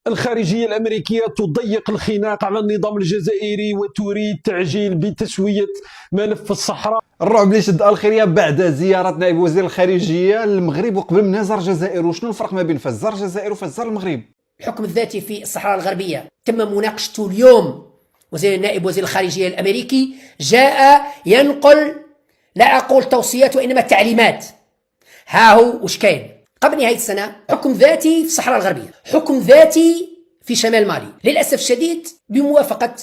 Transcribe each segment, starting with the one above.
الخارجية الأمريكية تضيق الخناق على النظام الجزائري وتريد تعجيل بتسوية ملف الصحراء. الرعب اللي شد الخيرية بعد زيارة نائب وزير الخارجية للمغرب وقبل منها زار الجزائر. وشنو الفرق ما بين فاش زار الجزائر وفاش زار المغرب؟ الحكم الذاتي في الصحراء الغربية تم مناقشته اليوم. نائب وزير الخارجية الأمريكي جاء ينقل، لا أقول توصيات وإنما تعليمات. ها هو وش كاين قبل نهاية السنة: حكم ذاتي في الصحراء الغربية، حكم ذاتي في شمال مالي. للأسف الشديد بموافقة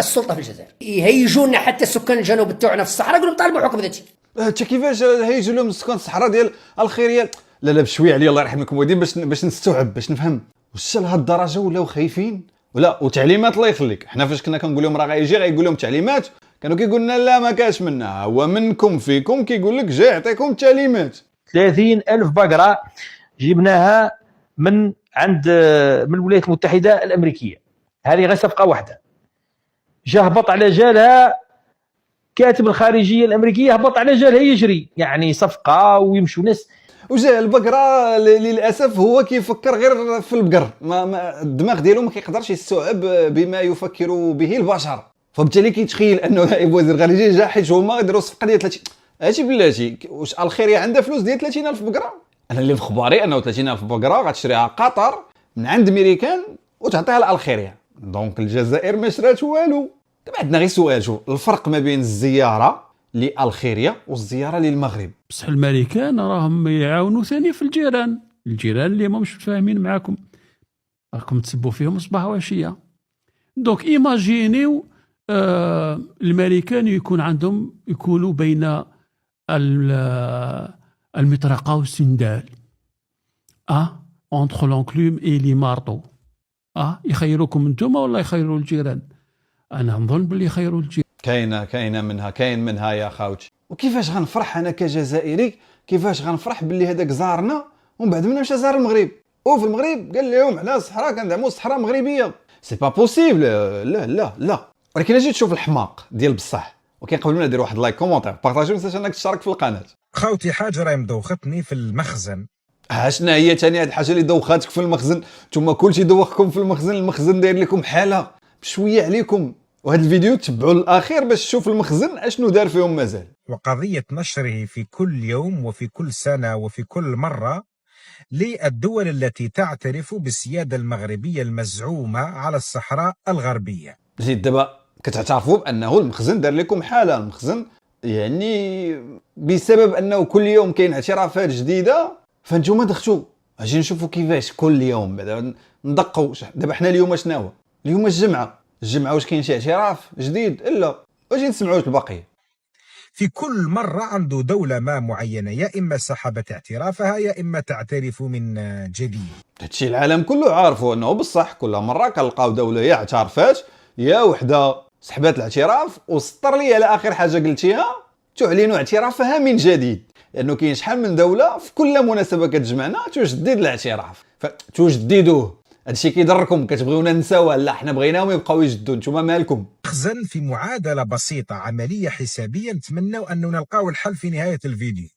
السلطة في الجزائر يهيجونا حتى سكان الجنوب تاعنا في الصحراء يقولوا طالبوا حكم ذاتي. انت كيفاش هيجوا لهم سكان الصحراء ديال الخيرية؟ لا بشويه عليا الله يرحمكم ودين باش نستوعب باش نفهم. واش لهاد الدرجة ولاو خايفين؟ ولا وتعليمات الله يخليك. حنا فاش كنا كنقول لهم راه غيجي غيقول لهم تعليمات كانوا كيقول لنا لا ما كاش منها، هو منكم فيكم كيقول لك جاي يعطيكم التعليمات. 30,000 بقرة جبناها من عند من الولايات المتحدة الأمريكية. هذه غير صفقة واحدة. جا هبط على جالها كاتب الخارجية الأمريكية، هبط على جالها يجري، يعني صفقة ويمشوا ناس. وجا البقرة للأسف هو كيفكر غير في البقر، ما الدماغ ديالو ما كيقدرش يستوعب بما يفكر به البشر. فبالتالي كيتخيل انه نائب وزير الخارجية جا حيت هما يديروا صفقة ديال 30. هادشي بلاتي واش الخيرية عندها فلوس ديال 30,000 بقرة؟ انا اللي في خباري انه 30,000 بقرة غتشريها قطر من عند ميريكان وتعطيها للخيرية. دونك الجزائر ما شرات والو. دابا عندنا غير سؤال، شوف الفرق ما بين الزيارة للخيرية والزيارة للمغرب. بصح الامريكان راهم يعاونوا ثاني في الجيران اللي ما مش فاهمين معاكم، راكم تسبوا فيهم صباح وعشيه. دونك ايماجينيو الامريكان يكونوا بين المطرقه والسندال، اونتر لونكلوم اي لي مارطو. يخيروكم انتم ولا يخيروا الجيران؟ انا نظن باللي يخيروا الجيران. كاين منها يا خاوتي. وكيفاش غنفرح انا كجزائري، كيفاش غنفرح باللي هذاك زارنا ومن بعد منها مشى زار المغرب، وفي المغرب قال لهم على الصحراء كندعموا الصحراء المغربيه. سي با بوسيبل. لا. ولكن اجي تشوف الحماق ديال بصح. وكاين قبل ما ندير واحد لايك كومونتير بارطاجيو، ما تنساش انك تشترك في القناه. خوتي حاجه راهي مدوختني في المخزن. شنو هي ثاني هاد الحاجه اللي دوخاتك في المخزن؟ نتوما كلشي دوخكم في المخزن. المخزن داير لكم حاله بشويه عليكم. وهذا الفيديو تبعوا للاخير باش تشوف المخزن اشنو دار فيهم مازال. وقضيه نشره في كل يوم وفي كل سنه وفي كل مره للدول التي تعترف بالسياده المغربيه المزعومه على الصحراء الغربيه. زيد دابا كتعترفوا بانه المخزن دار لكم حاله. المخزن يعني بسبب انه كل يوم كاين اعترافات جديده، فانتوما دختوا. اجي نشوفوا كيفاش كل يوم بعدا ندقوا. دابا حنا اليوم شناهو؟ اليوم الجمعه واش كاين شي اعتراف جديد؟ الا واجي نسمعوا الباقي. في كل مرة عنده دولة ما معينة يا إما سحبت اعترافها يا إما تعترف من جديد. هادشي العالم كله عارفه انه بصح كل مرة كنلقاو دولة يا اعترفات يا وحدة سحبات الاعتراف. وسطر لي على آخر حاجة قلتيها تعلن اعترافها من جديد، لأنه كاين شحال من دولة في كل مناسبة كتجمعنا تجدد الاعتراف فتجددوه. هادشي كيضركم، كتبغيونا ننساوه. لا حنا بغيناهم يبقاو يجدوا، نتوما مالكم. مخزن في معادلة بسيطة، عملية حسابية نتمنوا أنه نلقاو الحل في نهاية الفيديو.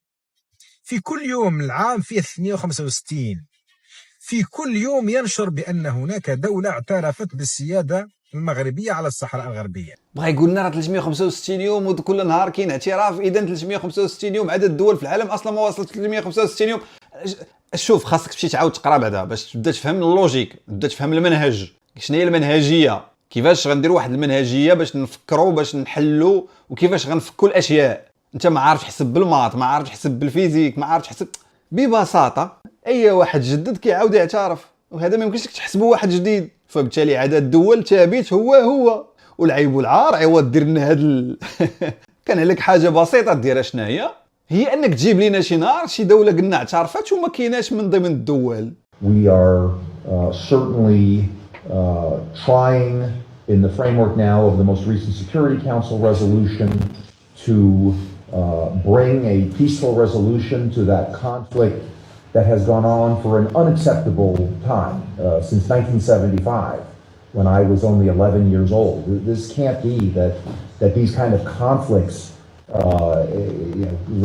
في كل يوم العام فيه 365. في كل يوم ينشر بأن هناك دولة اعترفت بالسيادة المغربية على الصحراء الغربية. بغا يقول لنا راه 365 يوم وكل نهار كاين اعتراف، اذا 365 يوم عدد الدول في العالم اصلا ما وصلت 365 يوم. شوف خاصك تمشي تعاود تقرا بعدا باش تبدا تفهم اللوجيك، تبدا تفهم المنهج. شنو هي المنهجيه؟ كيفاش غنديروا واحد المنهجيه باش نفكروا باش نحلوا، وكيفاش غنفكوا الاشياء. انت ما عارف تحسب بالماط، ما عارف تحسب بالفيزيك، ما عارف تحسب. ببساطه اي واحد جدد كيعاود يعترف، وهذا ما يمكنش تحسبوا واحد جديد. فبالتالي عدد الدول ثابت هو. والعيب والعار عوض دير لنا هاد كان عليك حاجه بسيطه ديرها. شنو هي انك تجيب لنا شي نهار شي دوله قلنا اعترفت وما كايناش من ضمن الدول. We are certainly trying in the framework now of the most recent Security Council resolution to bring a peaceful resolution to that conflict that has gone on for an unacceptable time since 1975, when I was only 11 years old. This can't be that these kind of conflicts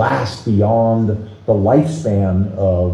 last beyond the lifespan of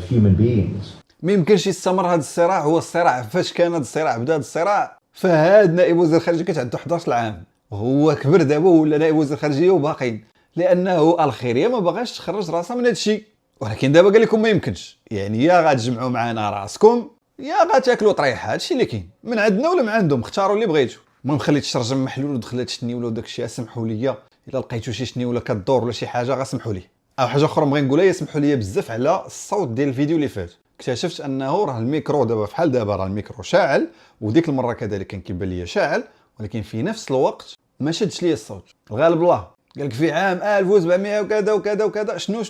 human beings. ما يمكنش يستمر هذا الصراع. هو الصراع فاش كان هذا الصراع بدا هذا الصراع، فهاد نائب وزير الخارجيه كانت عنده 11 عام، وهو كبر دابا ولا نائب وزير الخارجيه وباقيين، لانه الخيريه ما باغاش تخرج راسها من هذا الشيء. ولكن دابا قال لكم ما يمكنش، يعني يا غتجمعوا معنا راسكم يا غتاكلوا طريحه. هادشي اللي كاين من عندنا ولا من عندهم، اختاروا اللي بغيتوا. المهم خليت الشرجم محلول ودخلت الشنيوله وداك الشيء. سمحوا لي الا لقيتوا شي شنيوله كدور ولا شي حاجه غسمحوا لي. او حاجه اخرى بغي نقولها، يسمحوا لي بزاف على الصوت ديال الفيديو اللي فات. اكتشفت انه راه الميكرو دابا فحال دابا راه الميكرو شاعل، وديك المره كذلك كان كيبان لي شاعل، ولكن في نفس الوقت ما شدش لي الصوت. الغالب الله قال لك في عام 1700 وكذا وكذا وكذا شنو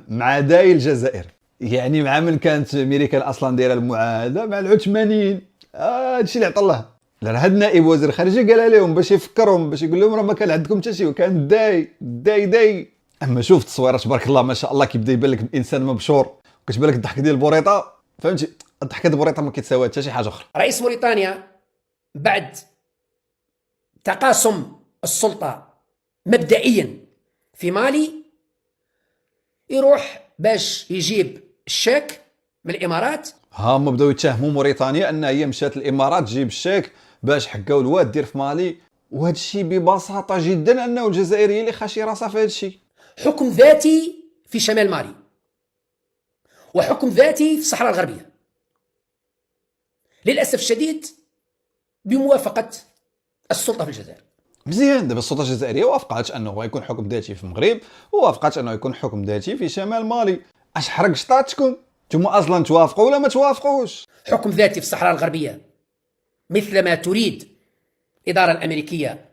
مع داي الجزائر. يعني مع من كانت امريكا اصلا دايره المعاهده مع العثمانيين. هادشي اللي عطى الله. لا هاد نائب وزير الخارجيه قال لهم باش يفكرهم، باش يقول لهم راه ما كان عندكم حتى شي، وكان داي. اما شوف التصويره تبارك الله ما شاء الله، كيبدا يبان لك الانسان مبشور، وكتبان لك الضحك ديال البوريطه، فهمتي؟ الضحكه ديال البوريطه ما كيتساوى حتى شي حاجه اخرى. رئيس موريتانيا بعد تقاسم السلطة مبدئيا في مالي يروح باش يجيب الشيك من الإمارات. هما بداو يتهموا موريتانيا ان هي مشات الامارات تجيب الشيك باش حكاو الواد دير في مالي، وهذا الشيء ببساطه جدا انه الجزائر هي اللي خاشي راسها في هذا الشيء. حكم ذاتي في شمال مالي وحكم ذاتي في الصحراء الغربية، للأسف الشديد بموافقة السلطة في الجزائر. مزيان، دابا السلطه الجزائريه وافقات انه يكون حكم ذاتي في المغرب، ووافقات انه يكون حكم ذاتي في شمال مالي. اش حرق شطاتكم؟ نتوما اصلا توافقوا ولا ما توافقوش؟ حكم ذاتي في الصحراء الغربية مثل ما تريد الإدارة الأمريكية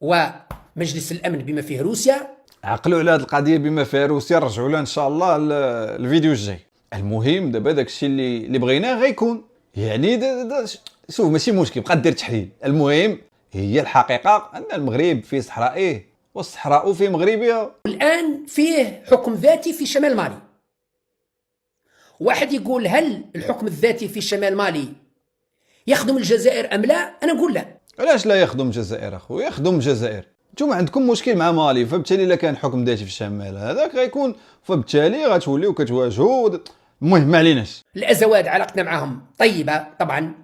ومجلس الأمن بما فيه روسيا. عقلوا على هذه القضيه بما فيها روسيا، رجعوا لها ان شاء الله الفيديو الجاي. المهم دابا داك الشيء اللي بغيناه غيكون، يعني شوف ماشي مشكل بقى دير تحليل. المهم هي الحقيقه ان المغرب فيه صحرائيه والصحراء في مغربها. الآن فيه حكم ذاتي في شمال مالي. واحد يقول هل الحكم الذاتي في شمال مالي يخدم الجزائر أم لا؟ أنا أقول لا. علاش لا يخدم الجزائر اخويا؟ يخدم الجزائر. نتوما عندكم مشكل مع مالي، فبالتالي الا كان حكم ذاتي في الشمال هذاك غيكون، فبالتالي غتوليو كتواجهوا. المهم ما عليناش. الأزواد علاقتنا معهم طيبة طبعا،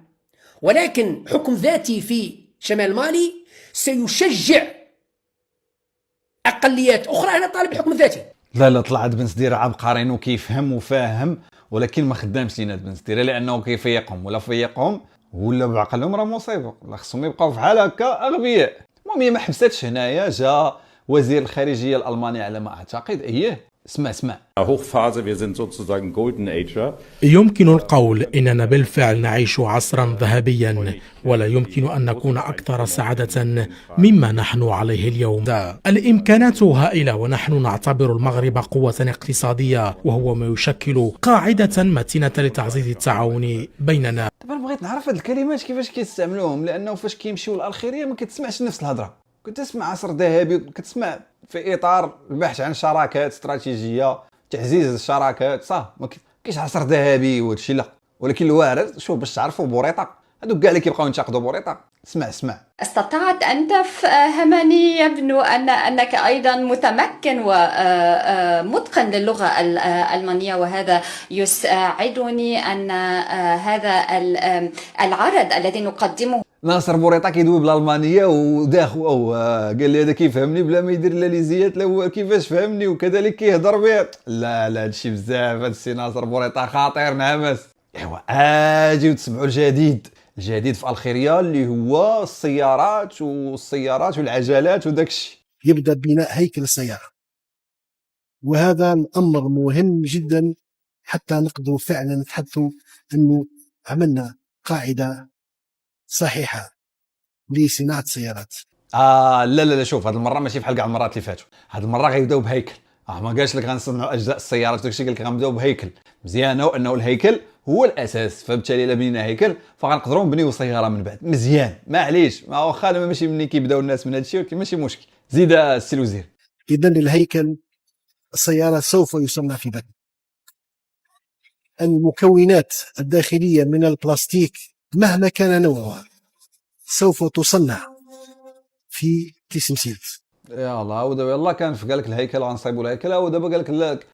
ولكن حكم ذاتي في شمال مالي سيشجع أقليات أخرى على طالب الحكم الذاتي. لا طلع هاد بن سدير عبقري وكيفهم وفاهم، ولكن ما خدامش لينا هاد بن سدير، لانه كيفيقهم ولا فيقهم ولا بعقلهم راه مصيبه، لا خصهم يبقاو فحال هكا اغبياء. المهم هي ما حبستش هنايا، جا وزير الخارجيه الالماني على ما اعتقد. اسمع Hochphase, wir sind sozusagen Golden Ager. يمكن القول إننا بالفعل نعيش عصرا ذهبيا، ولا يمكن أن نكون أكثر سعادة مما نحن عليه اليوم. الإمكانات هائلة، ونحن نعتبر المغرب قوة اقتصادية، وهو ما يشكل قاعدة متينة لتعزيز التعاون بيننا. دابا بغيت نعرف هاد الكلمات كيفاش كيستعملوهم، لانه فاش كيمشيو للالخيريه ما كتسمعش نفس الهضره. كنت تسمع عصر ذهبي، كتسمع في اطار البحث عن شراكات استراتيجيه، تعزيز الشراكات، صح؟ ما كاينش عصر ذهبي وهادشي لا. ولكن الوارد شوف باش تعرفوا بوريطه، هادوك كاع اللي كيبقاو ينتقدوا بوريطه. اسمع استطعت أن تفهمني يبدو أنك أيضا متمكن ومتقن للغة الألمانية، وهذا يساعدني أن هذا العرض الذي نقدمه. ناصر بوريطه كيدوي بالالمانيه وداخل قال لي هذا كيفهمني بلا ما يدير لا ليزيات لا هو كيفاش فهمني، وكذلك كيهضر به. لا هادشي بزاف، هادشي ناصر بوريطه خطير نعمس. ايوا اجي وتسمعوا الجديد في الخيريه اللي هو السيارات والعجلات وداك الشيء. يبدأ بناء هيكل السيارة، وهذا الأمر مهم جدا حتى نقدر فعلا نتحدثوا أنه عملنا قاعدة صحيحة لصناعة السيارات. لا شوف، هذه المره ماشي بحال كاع المرات اللي فاتوا. هذه المره غيبداو بهيكل. ما قالش لك غنصنعوا اجزاء السيارات وداكشي، قال لك غنبداو بهيكل مزيانه، وانه الهيكل هو الاساس، فبالتالي الا بنينا هيكل فغنقدروا نبنيو سياره من بعد. مزيان، معليش، ما واخا ماشي ملي كيبداو الناس من هذا الشيء، ولكن ماشي مشكل. زيد السي الوزير. إذا الهيكل السيارة سوف يصنع في بلد. المكونات الداخلية من البلاستيك مهما كان نوعها سوف تصنع في تيسمسيت. يا الله، ودابا يلاه كان في قال لك الهيكل غنصايبوا الهيكل، ودابا قال لك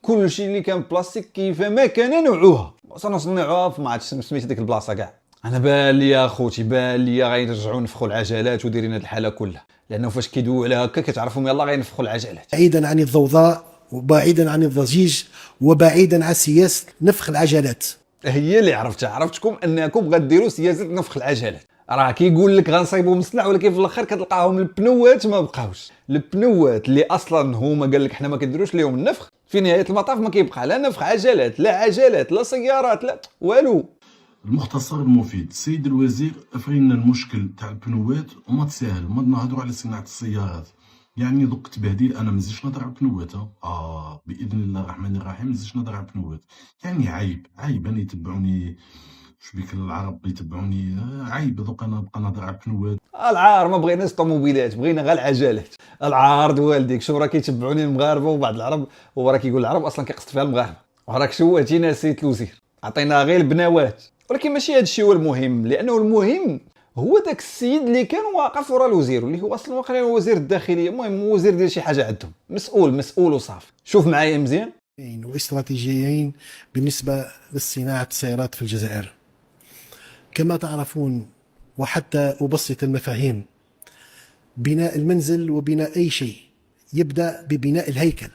كل شيء اللي كان بلاستيك كيفما كان نوعوها صنعوها في ما عرفتش سميت ديك البلاصه كاع. انا بان لي يا خوتي بان لي غيرجعوا نفخوا العجلات ودايرين هذه الحاله كلها، لانه فاش كيدويو على هكا كتعرفهم يلاه غينفخوا العجلات. بعيدا عن الضوضاء وبعيدا عن الضجيج وبعيدا عن سياسه نفخ العجلات. هي اللي عرفتكم انكم غديروا سياسه نفخ العجلات. راه كيقول لك غنصايبوا مصنع، ولكن في الاخر كتلقاهم البنوات ما بقاوش. البنوات اللي اصلا هما قال لك حنا ما كنديروش لهم النفخ، في نهايه المطاف ما كيبقى لا نفخ عجلات لا عجلات لا سيارات لا والو. المختصر المفيد. السيد الوزير افرينا المشكل تاع البنوات وما تساهل، ما نهضروا على صناعه السيارات. يعني دوك تبهديل انا مزيدش نهضر على البنوات، باذن الله الرحمن الرحيم مزيدش نهضر على البنوات. يعني عيب انا يتبعوني شبيك العرب يتبعوني، عيب دوك انا نبقى نهضر على البنوات. العار ما بغيناش الطوموبيلات، بغينا غير العجلات. العار والديك شوف راه كيتبعوني المغاربه وبعض العرب، وراه كيقول العرب اصلا كيقصد فيها المغاربه. وراك شوهتينا سيد الوزير، عطينا غير البنوات. ولكن ماشي هذا الشيء هو المهم، لانه المهم هو داك السيد اللي كان واقف ورا الوزير، اللي هو اصلا واقيلا وزير الداخليه. المهم وزير ديال شي حاجه عندهم، مسؤول وصافي. شوف معايا مزيان. واستراتيجيين بالنسبه لصناعه السيارات في الجزائر. كما تعرفون وحتى أبسط المفاهيم، بناء المنزل وبناء أي شيء يبدأ ببناء الهيكل.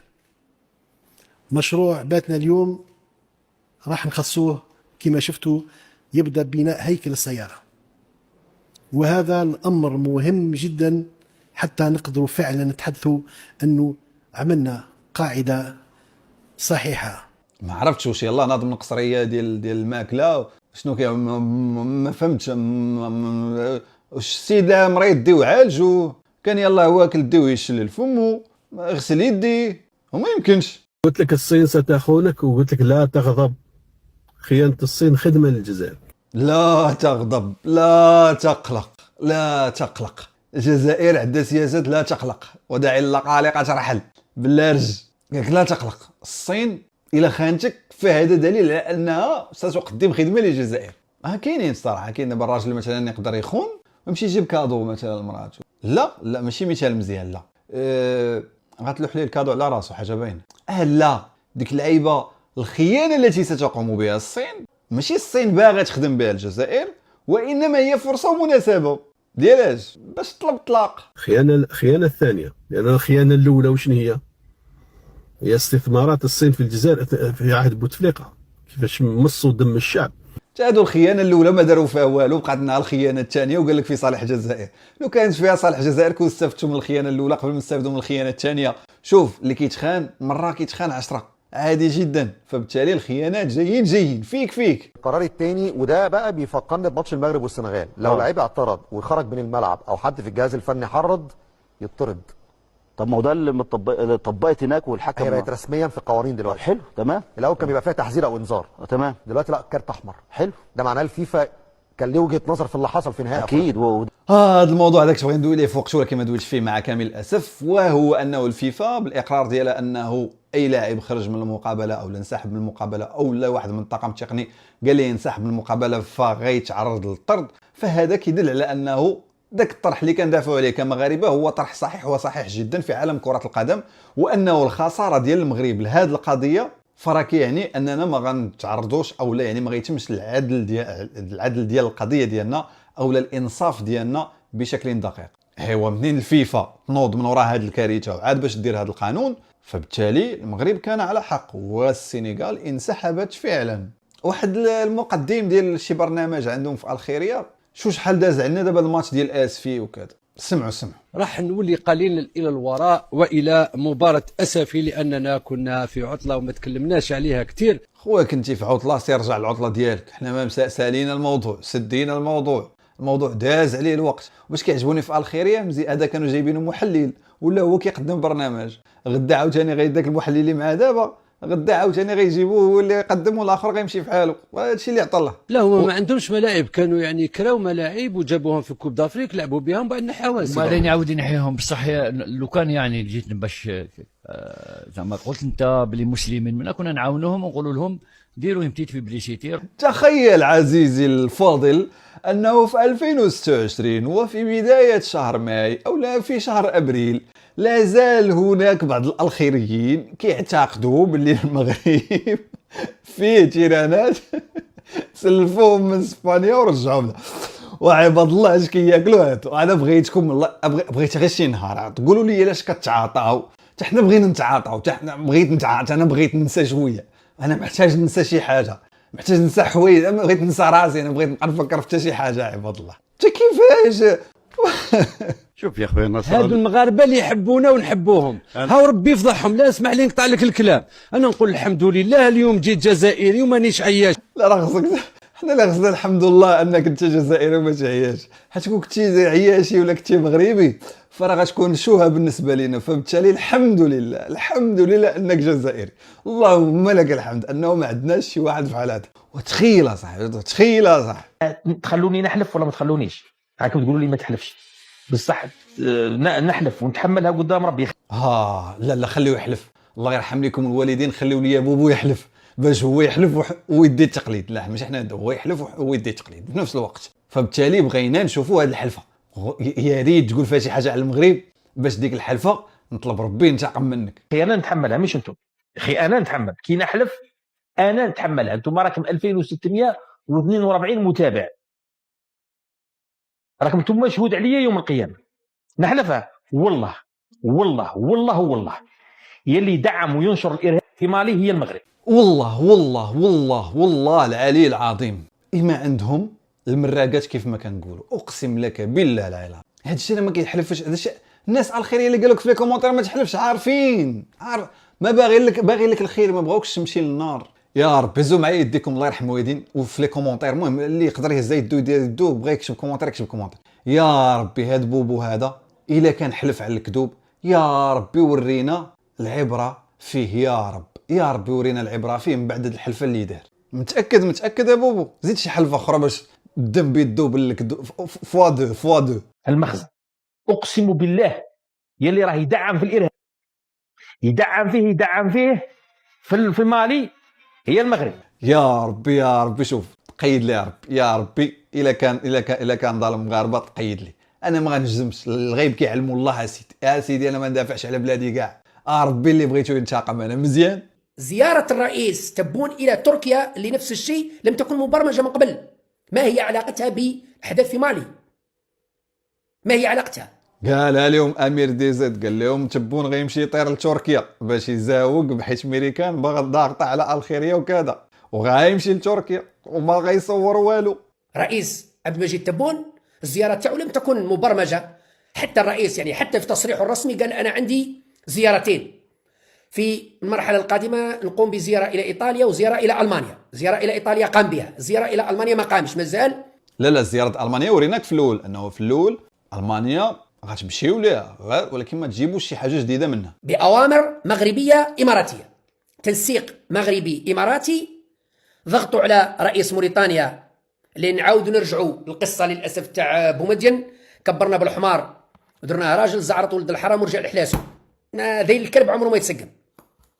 مشروع باتنا اليوم راح نخصوه كما شفتوا يبدأ ببناء هيكل السيارة، وهذا الأمر مهم جدا حتى نقدروا فعلا نتحدثوا أنه عملنا قاعدة صحيحة. ما عرفتش واش يلاه ناظم القصريه ديال الماكله شنو كي ما فهمتش. واش السيد مريض ديو عالجو كان يلاه واكل ديو يشلل فمو غسل يديه وما يمكنش. قلت لك الصين ستخونك وقلت لك لا تغضب. خيانة الصين خدمة للجزائر. لا تغضب لا تقلق لا تقلق. الجزائر عندها سياسات لا تقلق، وداعي اللقالقة ترحل باللارج. قالك لا تقلق. الصين الى خانتك فهذا دليل على انها ستقدم خدمه للجزائر. كاينين الصراحه، كاين دابا الراجل مثلا يقدر يخون ويمشي يجيب كادو مثلا لمراته. لا ماشي مثال مزيان. لا غتلوح ليه الكادو على راسو حاجه باينه. لا ديك العيبه الخيانه التي ستقوم بها الصين ماشي الصين باغا تخدم بها الجزائر، وانما هي فرصه ومناسبه ديالاش باش تطلب الطلاق. الخيانه الثانيه، لان الخيانه الاولى وشنو هي استثمارات الصين في الجزائر في عهد بوتفليقه، كيفاش مصوا دم الشعب. هادو الخيانه الاولى ما داروا فيها والو، بقات لنا الخيانه الثانيه وقال لك في صالح الجزائر. لو كانت فيها صالح الجزائر كون استفدتوا من الخيانه الاولى قبل ما نستافدوا من الخيانه الثانيه. شوف اللي كيتخان مره كيتخان 10 عادي جدا، فبالتالي الخيانات جايين فيك. القرار الثاني وده بقى بيفكرنا بماتش المغرب والسنغال، لو لعيب اعترض وخرج من الملعب او حد في الجهاز الفني حرض يطرد. طب ما هو ده اللي طبقت هناك والحكم هي بقت رسميا في القوانين دلوقتي. حلو تمام. الاول كان بيبقى فيها تحذير او انذار. تمام. دلوقتي لا، كارت احمر. حلو. ده معناه الفيفا كان ليه وجهه نظر في اللي حصل في نهائي اكيد. هذا الموضوع هذاك بغيت ندوي ليه فوق شويه كما دويت فيه مع كامل الاسف، وهو انه الفيفا بالاقرار ديالها انه اي لاعب خرج من المقابله او انسحب من المقابله او لا واحد من الطاقم التقني قال لي ينسحب من المقابله فغيتعرض للطرد، فهذا كيدل على انه داك الطرح اللي كندافعوا عليه كمغاربه هو طرح صحيح، هو صحيح جدا في عالم كره القدم، وانه الخساره ديال المغرب لهذه القضيه فرا يعني اننا ما غنتعرضوش او لا، يعني ما غيتمش العدل ديال القضيه ديالنا او الانصاف ديالنا بشكل دقيق. ايوا منين الفيفا تنوض من وراء هذه الكارثه وعاد باش دير هذا القانون، فبالتالي المغرب كان على حق والسنغال انسحبت فعلا. واحد المقدم ديال شي برنامج عندهم في الخيريه شو شحال داز عندنا دابا الماتش ديال اسفي وكذا، سمعوا راح نولي قليلا الى الوراء والى مباراه اسفي، لاننا كنا في عطله وما تكلمناش عليها كثير. خويا كنتي في عطله سيرجع العطله ديالك، حنا ما مسالين الموضوع، سدينا الموضوع داز عليه الوقت. باش كيعجبوني في الخيريه مزيان هذا كانوا جايبينه محلل ولا هو كيقدم برنامج، غدا عاوتاني غير داك المحلل اللي معاه دابا غدا عاوتاني غيجيبوه هو اللي يقدم والاخر غيمشي في حاله، وهذا الشيء اللي عطى الله. لا هما ما عندهمش ملاعب، كانوا يعني كراو ملاعب وجابوهم في كوب دافريك لعبوا بهم بعد حواسب وبعدين يعاود ينحيهم. بصح لو كان يعني جيت باش زعما قلت انت بلي مسلمين منا كنا نعاونوهم ونقولوا لهم ديروا يمتيت في بليسيتير. تخيل عزيزي الفاضل انه في 2026 وفي بدايه شهر ماي او لا في شهر ابريل لا زال هناك بعض الالخيريين كيعتقدوا باللي المغرب فيه تيرانات سلفوهم من اسبانيا ورجعوهم لنا. وعباد الله اش كياكلوا هادو. انا بغيتكم والله بغيت غير شي نهار تقولوا لي علاش كتعاطاو، حتى حنا بغينا نتعاطاو، حتى حنا بغيت نتعاطى، انا بغيت ننسى شويه، انا محتاج ننسى شي حاجه، محتاج ننسى حوايج، انا بغيت ننسى راسي، انا بغيت نبقى نفكر في حتى شي حاجه. عباد الله انت كيفاش؟ شوف يا خويا نصر، هادو المغاربه اللي يحبونا ونحبوهم، هاو ربي يفضحهم. لا اسمح لي نقطع لك الكلام، انا نقول الحمد لله اليوم جيت جزائري ومانيش عياش. لا راه خصك حنا لا خصنا الحمد لله انك انت جزائري وما تعياش، حيت كون كنتي عياشي ولا كنتي مغربي فراه غتكون شوهه بالنسبه لنا، فبالتالي الحمد لله الحمد لله انك جزائري، اللهم لك الحمد انه ما عندناش شي واحد بحال هذا. وتخيل صاحبي، تخيل صاحبي، تخلوني نحلف ولا ما تخلونيش؟ راكم تقولوا لي ما تحلفش، بصح نحلف ونتحملها قدام ربي. لا خليه يحلف، الله يرحم لكم الوالدين، خليوا لي بوبو يحلف باش هو يحلف ويدي التقليد. لا ماشي حنا، هو يحلف ويدي التقليد في نفس الوقت. فبالتالي بغينا نشوفوا هذه الحلفه، يا ريت تقول فيها شي حاجه على المغرب باش ديك الحلفه نطلب ربي ينتقم منك. اخي انا نتحملها مش انتم، اخي انا نتحمل كي نحلف، انا نتحملها. انتم راكم 2642 متابع، راكم انتم مشهود عليا يوم القيامه. نحلفها والله والله والله والله يلي يدعم وينشر الارهاب في مالي هي المغرب. والله والله والله والله العلي العظيم، إما عندهم المراقات كيف ما كنقولوا، اقسم لك بالله لا اله. هذا الشيء ما كيحلفش، هذا الشيء الناس الخيريه اللي قالوا لك في لي كومونتير ما تحلفش، عارفين ما باغي لك الخير، ما بغاوكش تمشي للنار. يا رب هزوا معايا يديكم الله يرحم الوالدين، وفي لي كومونتير المهم اللي يقدر يهز يدو يدير يدو، بغا يكتب كومونتير يكتب كومونتير. يا ربي هاد بوبو هذا الا كان حلف على الكذوب، يا ربي ورينا العبره فيه، يا رب يا ربي ورينا العبره فيه من بعد الحلفه اللي دار. متاكد يا بوبو، زيد شي حلفه اخرى باش الدم يدوب لك فوا دو. المخزن اقسم بالله يلي راه يدعم في الارهاب، يدعم فيه في مالي هي المغرب. يا ربي شوف تقيد لي يا ربي، يا ربي الا كان ظالم مغاربه تقيد لي، انا ما غنجزمش، الغيب كيعلمو الله. يا سيدي انا ما ندافعش على بلادي كاع، ربي اللي بغيتو ينتقم انا مزيان. زيارة الرئيس تبون إلى تركيا لنفس الشيء لم تكن مبرمجة من قبل. ما هي علاقتها بالأحداث في مالي؟ ما هي علاقتها؟ قالها لهم امير دي زد، قال لهم تبون غيمشي يطير لتركيا باش يزاوق، بحيث ميريكان باغا ضاغطه على الخيريه وكذا، وغايمشي لتركيا وما غيصور والو. رئيس عبد المجيد تبون الزيارة تاعو لم تكن مبرمجة، حتى الرئيس يعني حتى في تصريحه الرسمي قال أنا عندي زيارتين في المرحلة القادمة، نقوم بزيارة إلى إيطاليا وزيارة إلى ألمانيا. زيارة إلى إيطاليا قام بها، زيارة إلى ألمانيا ما قامش مازال. لا زيارة ألمانيا وريناك في الأول أنه في الأول ألمانيا غتمشيو ليها، ولكن ما تجيبوش شي حاجة جديدة منها. بأوامر مغربية إماراتية، تنسيق مغربي إماراتي، ضغطوا على رئيس موريتانيا اللي نعاودوا نرجعوا القصة للأسف تاع بومدين، كبرنا بالحمار ودرناه راجل زعرط ولد الحرام ورجع لحلاسه. ذيل الكلب عمره ما يتسقم،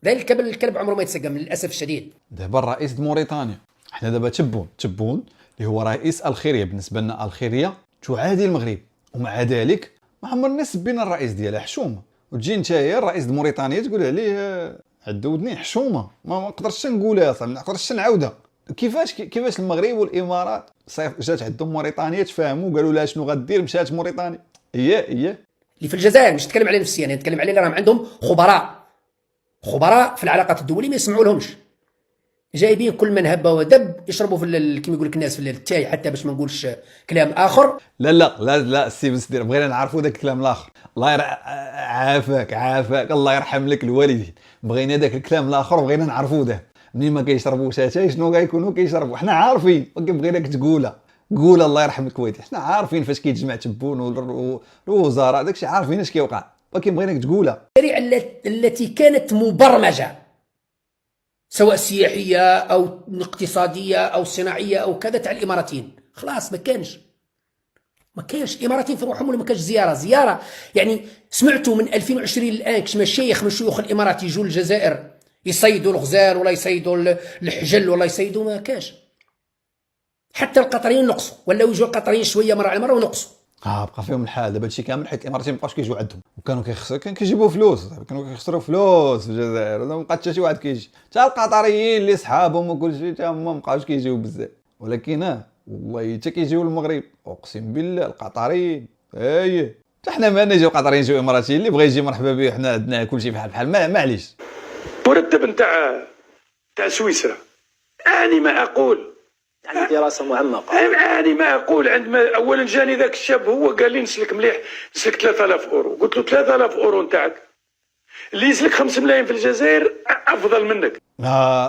ذيل الكلب عمره ما يتسقم للأسف الشديد. دابا الرئيس د موريتانيا، احنا دابا تبون اللي هو رئيس الخيرية، بالنسبة لنا الخيرية تعادي المغرب، ومع ذلك ما عمرنا سبينا الرئيس ديالها حشومة، وتجي نتايا الرئيس د موريتانيا تقول عليه عد ودني حشومة، ما نقدرش نقولها صاحبي، ما نقدرش نعاودها. كيفاش المغرب والامارات جات عندهم موريتانيا تفاهموا قالوا لها شنو غدير، مشات موريتانيا هي اللي في الجزائر. مش نتكلم على نفسي، انا نتكلم على اللي راهم عندهم خبراء في العلاقات الدوليه ما يسمعوا لهمش، جايبين كل من هب ودب يشربوا في كيما يقول لك الناس في التاي، حتى باش ما نقولش كلام اخر. لا السي بسدير، بغينا نعرفوا داك الكلام الاخر. الله عافاك الله يرحم لك الوالدين، بغينا داك الكلام الاخر بغينا نعرفوا ده، منين ما كيشربوش اتاي شنو غيكونوا كيشربوا، حنا عارفين، ولكن بغيناك تقولها. قول الله يرحم الكويتي، حنا عارفين فاش كيتجمع تبون والوزراء داكشي عارفين اش كيوقع، ولكن بغيناك تقولها. التي كانت مبرمجه سواء سياحيه او اقتصاديه او صناعيه او كذا تاع الاماراتيين، خلاص ما كانش الاماراتيين في روحهم، ولا ما كانش زياره يعني. سمعتوا من 2020 الان كش مشايخ من شيوخ الامارات يجوا للجزائر يصيدوا الغزال ولا يصيدوا الحجل ولا يصيدوا، ما كاش. حتى القطريين نقصوا، ولا يجوا القطريين شويه مره على مره ونقصوا. بقى فيهم الحال دابا هادشي كامل حيت الاماراتيين مابقاوش كيجيو عندهم وكانوا كيخسروا كيجيبوا فلوس، كانوا كيخسروا فلوس في الجزائر، ما بقى حتى شي واحد كيجي، حتى القطريين اللي صحابهم وكلشي حتى هما مابقاوش كيجيو بزاف. ولكن والله حتى كيجيو المغرب، اقسم بالله القطريين حتى حنا مالنا يجيو قطريين يجيو اماراتيين، اللي بغى يجي مرحبا به، حنا عندنا كلشي بحال معليش. مرتب نتاع سويسرا، اني ما اقول يعني دراسه معمقه، اني ما اقول عندما اولا جاني ذاك الشاب هو قال لي نسلك مليح، نسلك 3000 اورو، قلت له 3000 اورو نتاعك اللي يسلك 5 ملايين في الجزائر افضل منك.